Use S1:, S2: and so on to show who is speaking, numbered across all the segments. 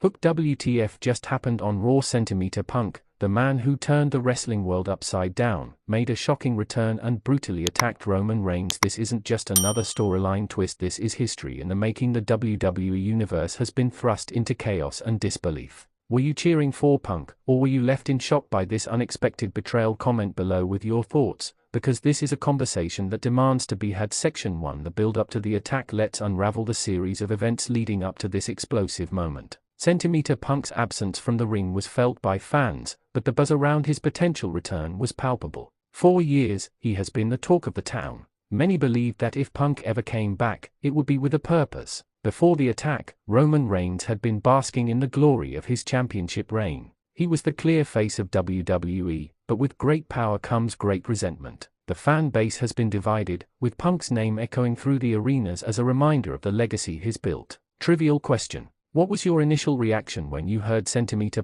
S1: Hook WTF just happened on Raw. Punk, the man who turned the wrestling world upside down, made a shocking return and brutally attacked Roman Reigns. This isn't just another storyline twist, this is history in the making. The WWE Universe has been thrust into chaos and disbelief. Were you cheering for Punk, or were you left in shock by this unexpected betrayal? Comment below with your thoughts, because this is a conversation that demands to be had. Section 1. The build-up to the attack. Let's unravel the series of events leading up to this explosive moment. Punk's absence from the ring was felt by fans, but the buzz around his potential return was palpable. For years, he has been the talk of the town. Many believed that if Punk ever came back, it would be with a purpose. Before the attack, Roman Reigns had been basking in the glory of his championship reign. He was the clear face of WWE, but with great power comes great resentment. The fan base has been divided, with Punk's name echoing through the arenas as a reminder of the legacy he's built. Trivial question. What was your initial reaction when you heard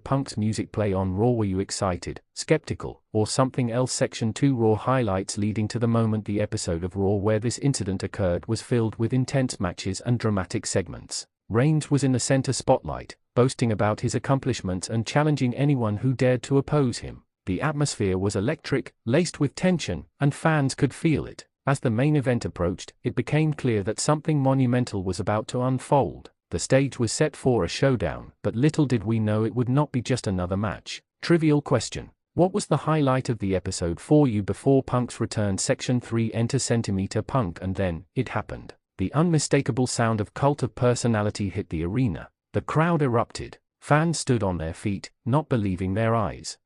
S1: Punk's music play on Raw? Were you excited, skeptical, or something else? Section 2. Raw highlights leading to the moment. The episode of Raw where this incident occurred was filled with intense matches and dramatic segments. Reigns was in the center spotlight, boasting about his accomplishments and challenging anyone who dared to oppose him. The atmosphere was electric, laced with tension, and fans could feel it. As the main event approached, it became clear that something monumental was about to unfold. The stage was set for a showdown, but little did we know it would not be just another match. Trivial question. What was the highlight of the episode for you before Punk's return? Section 3. Enter Punk, and then, it happened. The unmistakable sound of cult of personality hit the arena. The crowd erupted. Fans stood on their feet, not believing their eyes.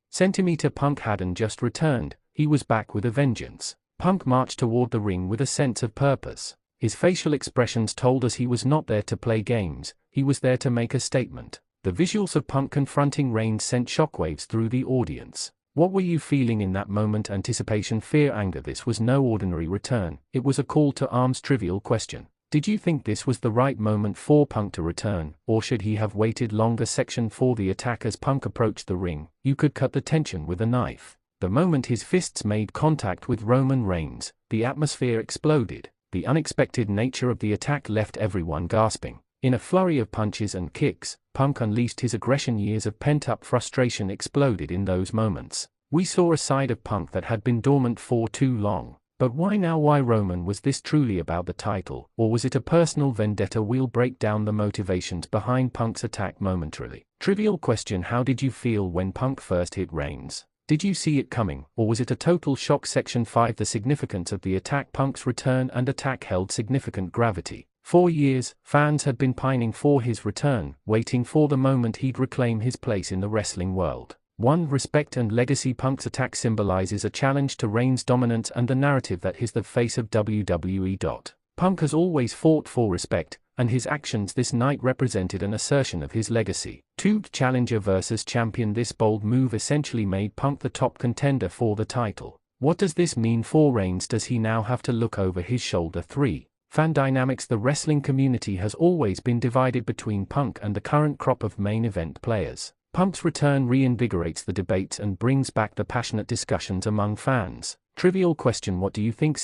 S1: Punk hadn't just returned, he was back with a vengeance. Punk marched toward the ring with a sense of purpose. His facial expressions told us he was not there to play games, he was there to make a statement. The visuals of Punk confronting Reigns sent shockwaves through the audience. What were you feeling in that moment? Anticipation, fear, anger. This was no ordinary return, it was a call to arms. Trivial question. Did you think this was the right moment for Punk to return, or should he have waited longer? Section 4. The attack. As Punk approached the ring, you could cut the tension with a knife. The moment his fists made contact with Roman Reigns, the atmosphere exploded. The unexpected nature of the attack left everyone gasping. In a flurry of punches and kicks, Punk unleashed his aggression. Years of pent-up frustration exploded in those moments. We saw a side of Punk that had been dormant for too long. But why now? Why Roman? Was this truly about the title, or was it a personal vendetta? We'll break down the motivations behind Punk's attack momentarily. Trivial question. How did you feel when Punk first hit Reigns? Did you see it coming, or was it a total shock? Section 5. The significance of the attack. Punk's return and attack held significant gravity. For years, fans had been pining for his return, waiting for the moment he'd reclaim his place in the wrestling world. Respect and legacy. Punk's attack symbolizes a challenge to Reigns' dominance and the narrative that he's the face of WWE. Punk has always fought for respect, and his actions this night represented an assertion of his legacy. 2. Challenger versus champion. This bold move essentially made Punk the top contender for the title. What does this mean for Reigns? Does he now have to look over his shoulder? 3. Fan dynamics. The wrestling community has always been divided between Punk and the current crop of main event players. Punk's return reinvigorates the debates and brings back the passionate discussions among fans. Trivial question. What do you think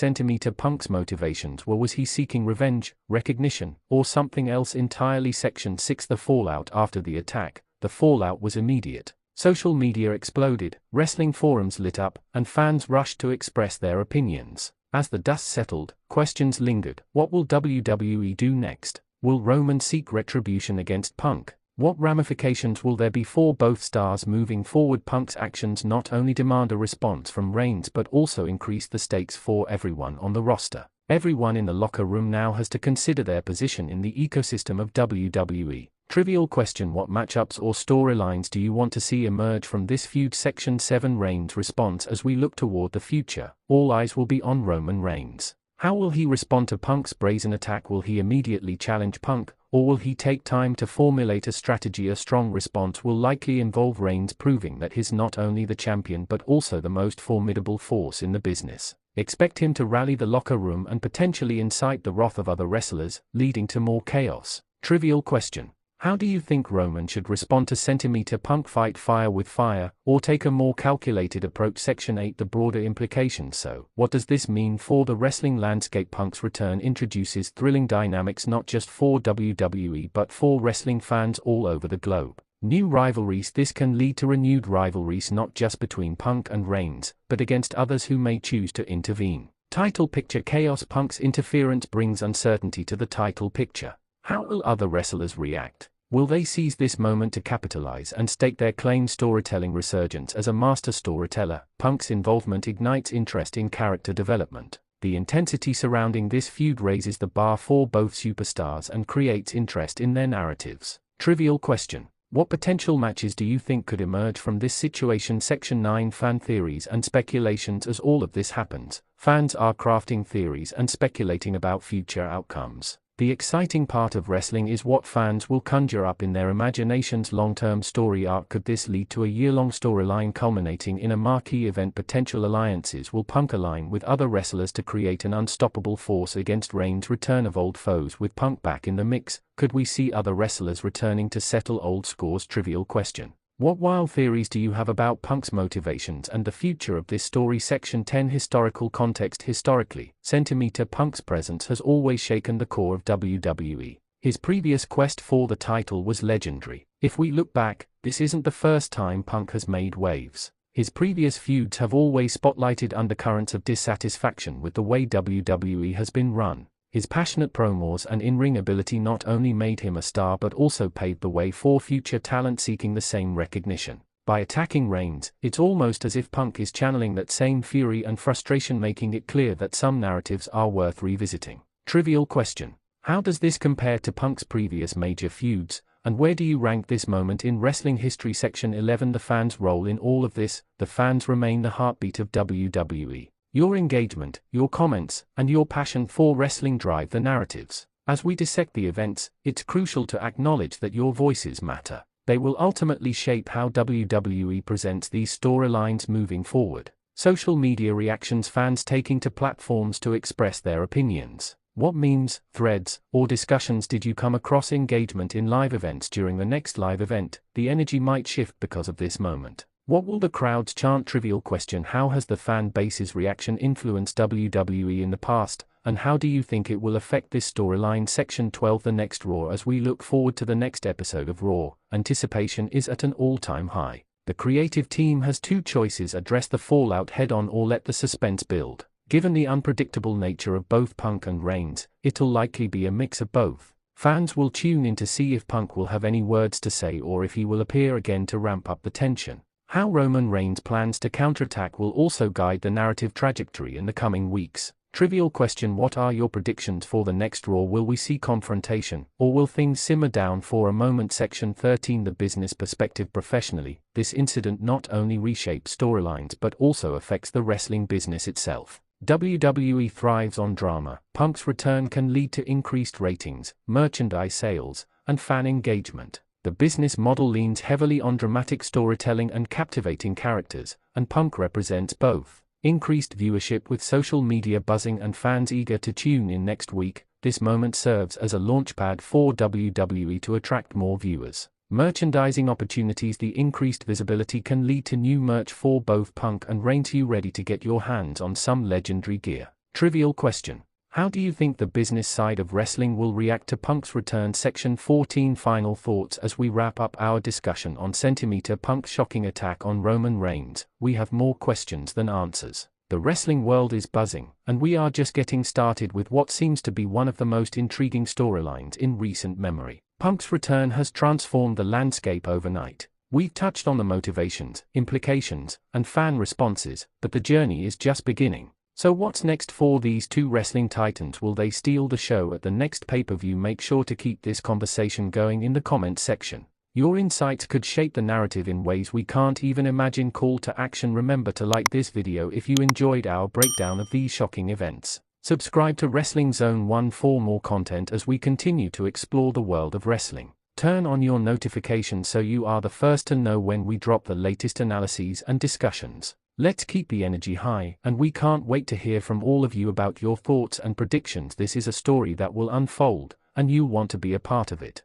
S1: Punk's motivations were? Was he seeking revenge, recognition, or something else entirely? Section 6. The fallout. After the attack, the fallout was immediate. Social media exploded, wrestling forums lit up, and fans rushed to express their opinions. As the dust settled, questions lingered. What will WWE do next? Will Roman seek retribution against Punk? What ramifications will there be for both stars moving forward? Punk's actions not only demand a response from Reigns but also increase the stakes for everyone on the roster. Everyone in the locker room now has to consider their position in the ecosystem of WWE. Trivial question. What matchups or storylines do you want to see emerge from this feud? Section 7. Reigns' response. As we look toward the future, all eyes will be on Roman Reigns. How will he respond to Punk's brazen attack? Will he immediately challenge Punk, or will he take time to formulate a strategy? A strong response will likely involve Reigns proving that he's not only the champion but also the most formidable force in the business. Expect him to rally the locker room and potentially incite the wrath of other wrestlers, leading to more chaos. Trivial question. How do you think Roman should respond to Centimeter Punk fight fire with fire, or take a more calculated approach? Section 8. The broader implications. So, what does this mean for the wrestling landscape? Punk's return introduces thrilling dynamics not just for WWE but for wrestling fans all over the globe. New rivalries. This can lead to renewed rivalries not just between Punk and Reigns, but against others who may choose to intervene. Title picture chaos. Punk's interference brings uncertainty to the title picture. How will other wrestlers react? Will they seize this moment to capitalize and stake their claim? Storytelling resurgence. As a master storyteller, Punk's involvement ignites interest in character development. The intensity surrounding this feud raises the bar for both superstars and creates interest in their narratives. Trivial question. What potential matches do you think could emerge from this situation? Section 9. Fan theories and speculations. As all of this happens, fans are crafting theories and speculating about future outcomes. The exciting part of wrestling is what fans will conjure up in their imaginations. Long-term story arc. Could this lead to a year-long storyline culminating in a marquee event? Potential alliances. Will Punk align with other wrestlers to create an unstoppable force against Reigns? Return of old foes. With Punk back in the mix, could we see other wrestlers returning to settle old scores? Trivial question. What wild theories do you have about Punk's motivations and the future of this story? Section 10. Historical context. Historically, Centimeter Punk's presence has always shaken the core of WWE. His previous quest for the title was legendary. If we look back, this isn't the first time Punk has made waves. His previous feuds have always spotlighted undercurrents of dissatisfaction with the way WWE has been run. His passionate promos and in-ring ability not only made him a star but also paved the way for future talent seeking the same recognition. By attacking Reigns, it's almost as if Punk is channeling that same fury and frustration, making it clear that some narratives are worth revisiting. Trivial question. How does this compare to Punk's previous major feuds, and where do you rank this moment in wrestling history? Section 11. The fans' role in all of this. The fans remain the heartbeat of WWE. Your engagement, your comments, and your passion for wrestling drive the narratives. As we dissect the events, it's crucial to acknowledge that your voices matter. They will ultimately shape how WWE presents these storylines moving forward. Social media reactions. Fans taking to platforms to express their opinions. What memes, threads, or discussions did you come across? Engagement in live events. During the next live event, the energy might shift because of this moment. What will the crowds chant? Trivial question. How has the fan base's reaction influenced WWE in the past, and how do you think it will affect this storyline? Section 12. The next Raw. As we look forward to the next episode of Raw, anticipation is at an all-time high. The creative team has two choices: address the fallout head-on or let the suspense build. Given the unpredictable nature of both Punk and Reigns, it'll likely be a mix of both. Fans will tune in to see if Punk will have any words to say or if he will appear again to ramp up the tension. How Roman Reigns plans to counterattack will also guide the narrative trajectory in the coming weeks. Trivial question. What are your predictions for the next Raw? Will we see confrontation, or will things simmer down for a moment? Section 13. The business perspective. Professionally, this incident not only reshapes storylines but also affects the wrestling business itself. WWE thrives on drama. Punk's return can lead to increased ratings, merchandise sales, and fan engagement. The business model leans heavily on dramatic storytelling and captivating characters, and Punk represents both. Increased viewership with social media buzzing and fans eager to tune in next week. This moment serves as a launchpad for WWE to attract more viewers. Merchandising opportunities. The increased visibility can lead to new merch for both Punk and Reigns. You ready to get your hands on some legendary gear? Trivial question. How do you think the business side of wrestling will react to Punk's return? Section 14. Final thoughts. As we wrap up our discussion on Centimeter Punk's shocking attack on Roman Reigns, we have more questions than answers. The wrestling world is buzzing, and we are just getting started with what seems to be one of the most intriguing storylines in recent memory. Punk's return has transformed the landscape overnight. We've touched on the motivations, implications, and fan responses, but the journey is just beginning. So what's next for these two wrestling titans? Will they steal the show at the next pay-per-view? Make sure to keep this conversation going in the comments section. Your insights could shape the narrative in ways we can't even imagine. Call to action. Remember to like this video if you enjoyed our breakdown of these shocking events. Subscribe to Wrestling Zone 1 for more content as we continue to explore the world of wrestling. Turn on your notifications so you are the first to know when we drop the latest analyses and discussions. Let's keep the energy high, and we can't wait to hear from all of you about your thoughts and predictions. This is a story that will unfold, and you'll want to be a part of it.